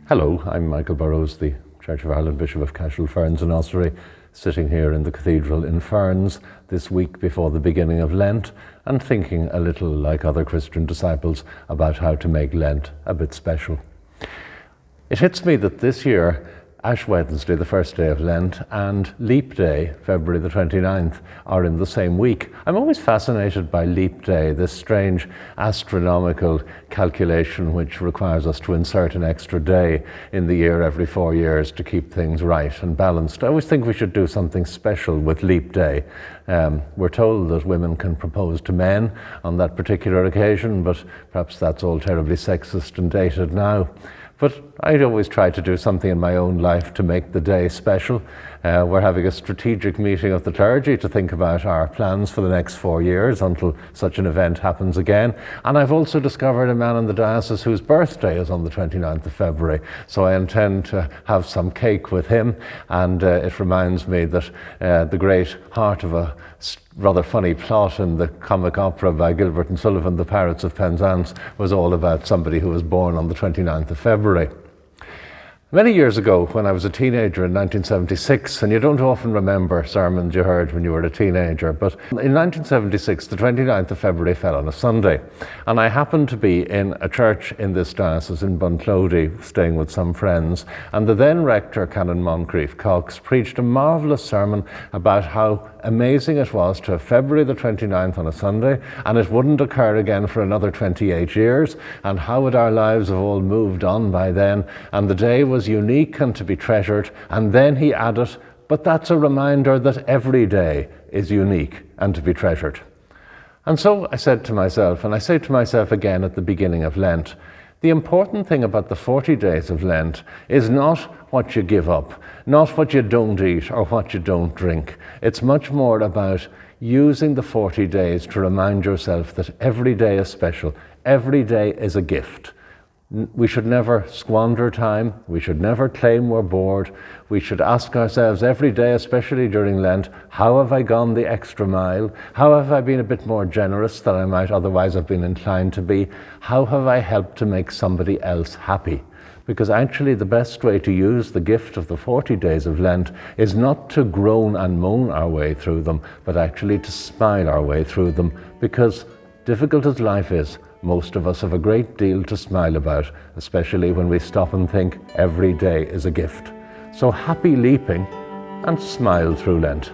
Hello, I'm Michael Burrows, the Church of Ireland Bishop of Cashel, Ferns and Ossory, sitting here in the cathedral in Ferns this week before the beginning of Lent and thinking a little like other Christian disciples about how to make Lent a bit special. It hits me that this year, Ash Wednesday, the first day of Lent, and Leap Day, February the 29th, are in the same week. I'm always fascinated by Leap Day, this strange astronomical calculation which requires us to insert an extra day in the year every 4 years to keep things right and balanced. I always think we should do something special with Leap Day. We're told that women can propose to men on that particular occasion, but perhaps that's all terribly sexist and dated now. But I'd always try to do something in my own life to make the day special. We're having a strategic meeting of the clergy to think about our plans for the next 4 years until such an event happens again. And I've also discovered a man in the diocese whose birthday is on the 29th of February. So I intend to have some cake with him. And it reminds me that the great heart of a rather funny plot in the comic opera by Gilbert and Sullivan, The Pirates of Penzance, was all about somebody who was born on the 29th of February. Many years ago, when I was a teenager in 1976, and you don't often remember sermons you heard when you were a teenager, but in 1976, the 29th of February fell on a Sunday, and I happened to be in a church in this diocese in Bunclody, staying with some friends, and the then rector, Canon Moncrief Cox, preached a marvellous sermon about how amazing it was to have February the 29th on a Sunday, and it wouldn't occur again for another 28 years, and how would our lives have all moved on by then, and the day was unique and to be treasured. And then he added, but that's a reminder that every day is unique and to be treasured. And so I said to myself, and I say to myself again at the beginning of Lent, the important thing about the 40 days of Lent is not what you give up, not what you don't eat or what you don't drink. It's much more about using the 40 days to remind yourself that every day is special, every day is a gift. We should never squander time. We should never claim we're bored. We should ask ourselves every day, especially during Lent, how have I gone the extra mile? How have I been a bit more generous than I might otherwise have been inclined to be? How have I helped to make somebody else happy? Because actually the best way to use the gift of the 40 days of Lent is not to groan and moan our way through them, but actually to smile our way through them. Because difficult as life is, most of us have a great deal to smile about, especially when we stop and think every day is a gift. So happy leaping and smile through Lent.